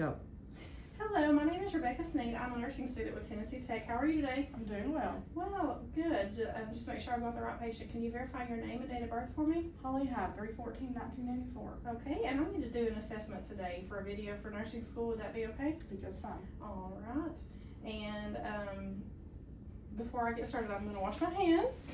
Go. Hello, my name is Rebecca Sneed. I'm a nursing student with Tennessee Tech. How are you today? I'm doing well. Well, good. Just make sure I've got the right patient. Can you verify your name and date of birth for me? Holly Hyde, 3/14/1984. Okay, and I need to do an assessment today for a video for nursing school. Would that be okay? Be just fine. All right. And before I get started, I'm going to wash my hands.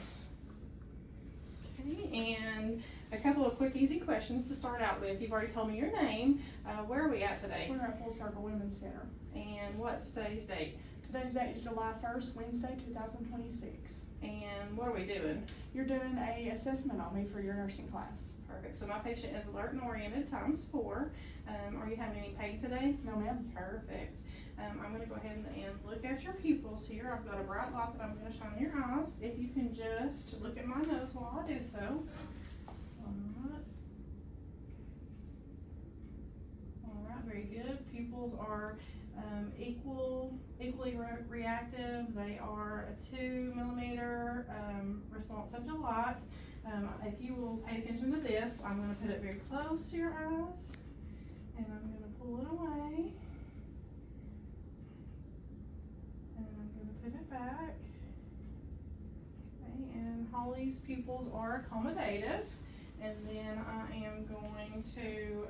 Okay, and a couple of quick, easy questions to start out with. You've already told me your name. Where are we at today? We're at Full Circle Women's Center. And what's today's date? Today's date is July 1st, Wednesday, 2026. And what are we doing? You're doing a assessment on me for your nursing class. Perfect. So my patient is alert and oriented ×4. Are you having any pain today? No, ma'am. Perfect. I'm going to go ahead and look at your pupils here. I've got a bright light that I'm going to shine in your eyes. If you can just look at my nose while I do so. All right, very good. Pupils are equally reactive. They are a 2 millimeter responsive to light. If you will pay attention to this, I'm going to put it very close to your eyes, and I'm going to pull it away, and I'm going to put it back. Okay, and Holly's pupils are accommodative. And then I am going to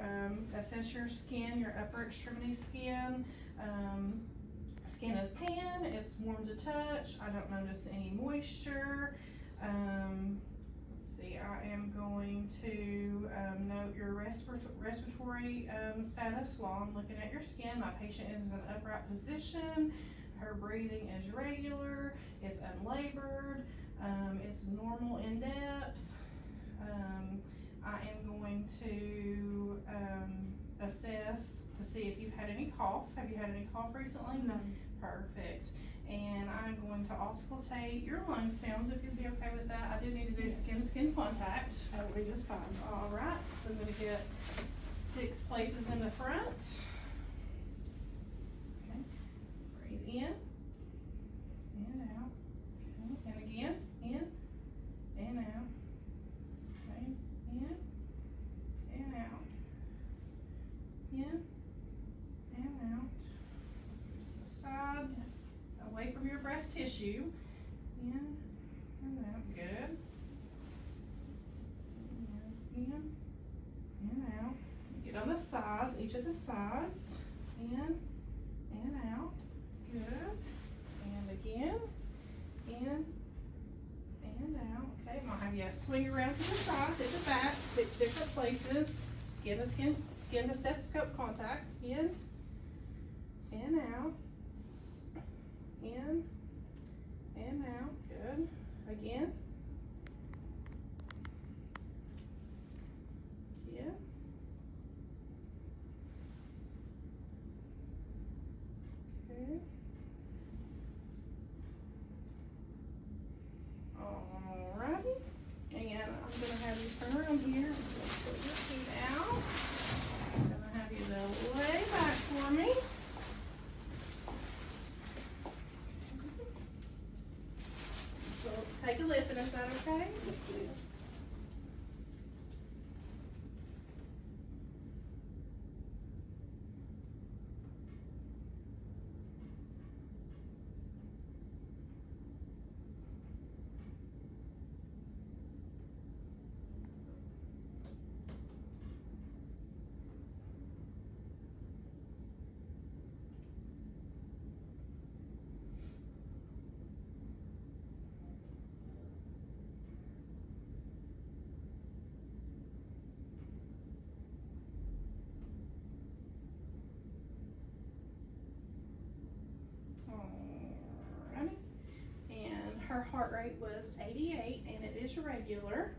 assess your skin, your upper extremity skin. Skin is tan, it's warm to touch. I don't notice any moisture. Let's see, I am going to note your respiratory status while I'm looking at your skin. My patient is in an upright position. Her breathing is regular. It's unlabored. It's normal in depth. I am going to assess to see if you've had any cough. Have you had any cough recently? No. Perfect. And I'm going to auscultate your lung sounds if you'd be okay with that. I do need to do Yes. skin-to-skin contact. That will be just fine. All right. So I'm going to get 6 places in the front. Okay. Breathe in and out. Okay. And again, in and out. In and out, in and out, side, away from your breast tissue, in and out, good, in and out, get on the sides, each of the sides, in and out, good, and again, in and out. Okay, I'm gonna have you swing around to the side, at the back, 6 different places. Skin to stethoscope contact. In and out. In and out. Good. Again. Yeah. Okay. Alrighty, and I'm going to have you turn around here. Put your feet out. I'm going to have you to lay back for me. So take a listen, is that okay? Yes, please. Alrighty, and her heart rate was 88, and it is regular.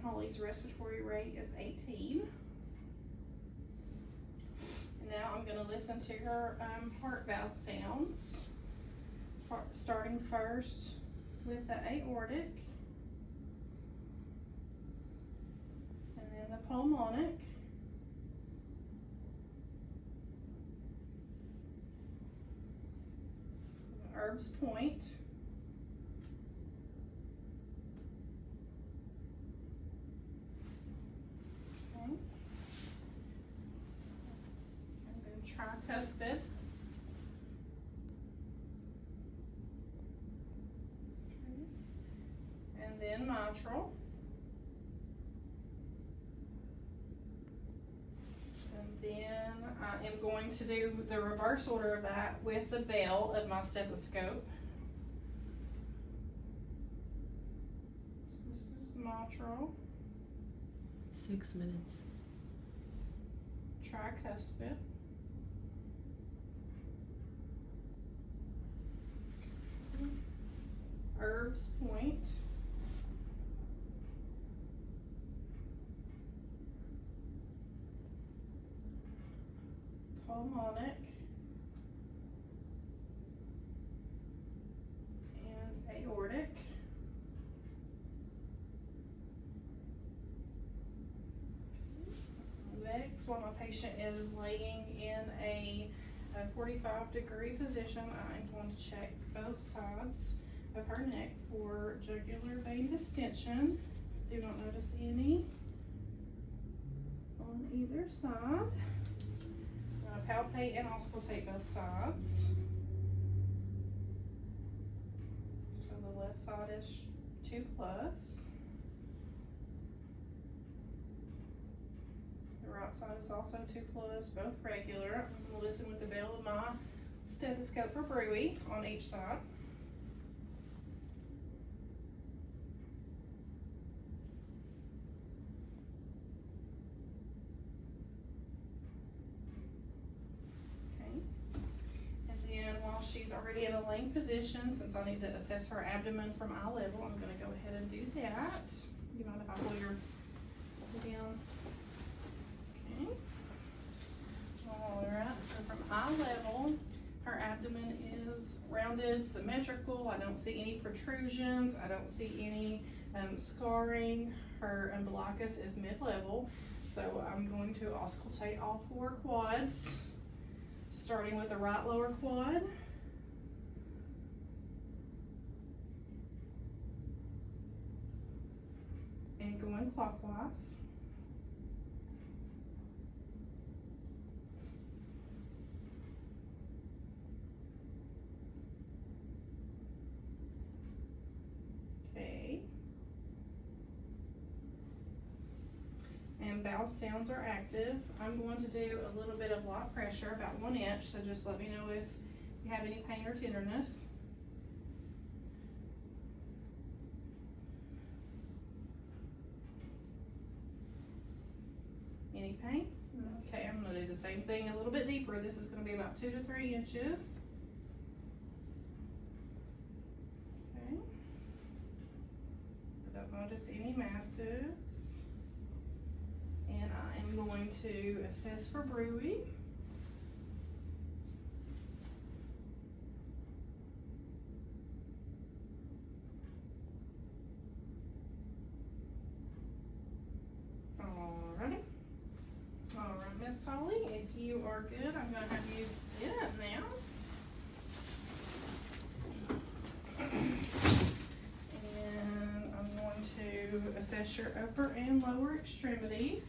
Holly's respiratory rate is 18. And now I'm gonna listen to her heart valve sounds. Starting first with the aortic, and then the pulmonic, Erb's point, okay, and then tricuspid, and then mitral, and then I am going to do the reverse order of that with the bell of my stethoscope. This is mitral, 6 minutes. tricuspid, Erb's point, pulmonic, and aortic. Next, while my patient is laying in a 45-degree position, I'm going to check both sides of her neck for jugular vein distension. Do not notice any on either side. I'm gonna palpate and auscultate both sides. So the left side is 2+. The right side is also 2+, both regular. I'm gonna listen with the bell of my stethoscope for bruit on each side. She's already in a laying position. Since I need to assess her abdomen from eye level, I'm going to go ahead and do that. You mind if I pull your head down? Okay. Alright, so from eye level, her abdomen is rounded, symmetrical. I don't see any protrusions. I don't see any scarring. Her umbilicus is mid-level. So I'm going to auscultate all 4 quads, starting with the right lower quad. And going clockwise. Okay. And bowel sounds are active. I'm going to do a little bit of light pressure, about 1 inch, so just let me know if you have any pain or tenderness. Any pain? Okay, I'm going to do the same thing a little bit deeper. This is going to be about 2 to 3 inches. Okay. I don't notice any masses. And I am going to assess for bruit. Alrighty. Alright, Miss Holly, if you are good, I'm going to have you sit up now. And I'm going to assess your upper and lower extremities.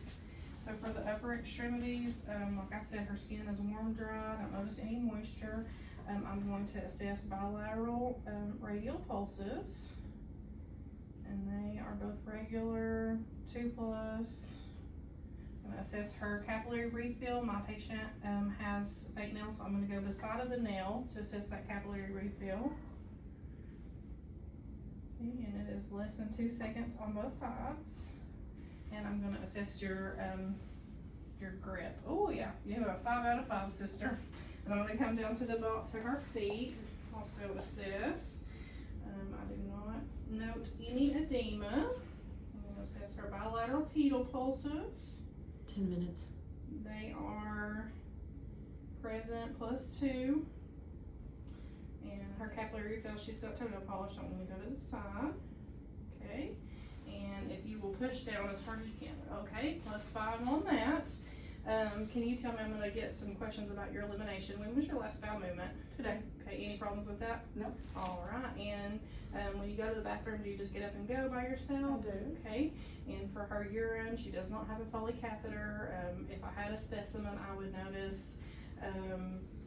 So for the upper extremities, like I said, her skin is warm, dry. I don't notice any moisture. I'm going to assess bilateral radial pulses. And they are both regular, 2+. I'm going to assess her capillary refill. My patient has fake nails, so I'm going to go beside of the nail to assess that capillary refill. Okay, and it is less than 2 seconds on both sides. And I'm going to assess your grip. Oh yeah, you have a 5 out of 5, sister. And I'm going to come down to her feet. Also assess. I do not note any edema. I'm going to assess her bilateral pedal pulses. 10 minutes. They are present +2. And her capillary refill, she's got toenail polish. I'm gonna go to the side. Okay. And if you will push down as hard as you can. Okay, +5 on that. Can you tell me, I'm gonna get some questions about your elimination. When was your last bowel movement? Today. Okay, any problems with that? No. Alright, and when you go to the bathroom, do you just get up and go by yourself? I do. Okay, and for her urine, she does not have a Foley catheter. If I had a specimen, I would notice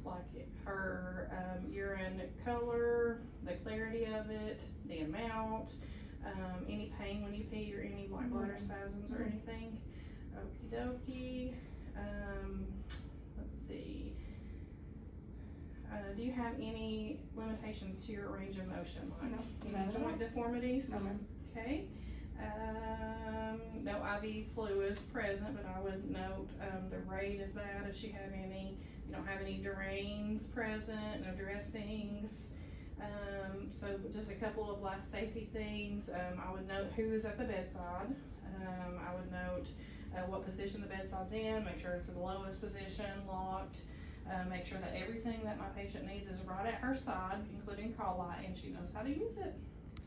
like her urine color, the clarity of it, the amount, any pain when you pee, or any like bladder spasms or anything. Okie dokie. Let's see. Do you have any limitations to your range of motion, like No, any none at all. joint deformities? No, ma'am. Okay. No IV fluids present, but I would note the rate of that. If she had any, you don't have any drains present, no dressings. So just a couple of life safety things. I would note who is at the bedside. I would note what position the bedside's in, make sure it's in the lowest position, locked. Make sure that everything that my patient needs is right at her side, including call light, and she knows how to use it.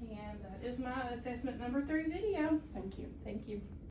And that is my assessment number 3 video. Thank you. Thank you.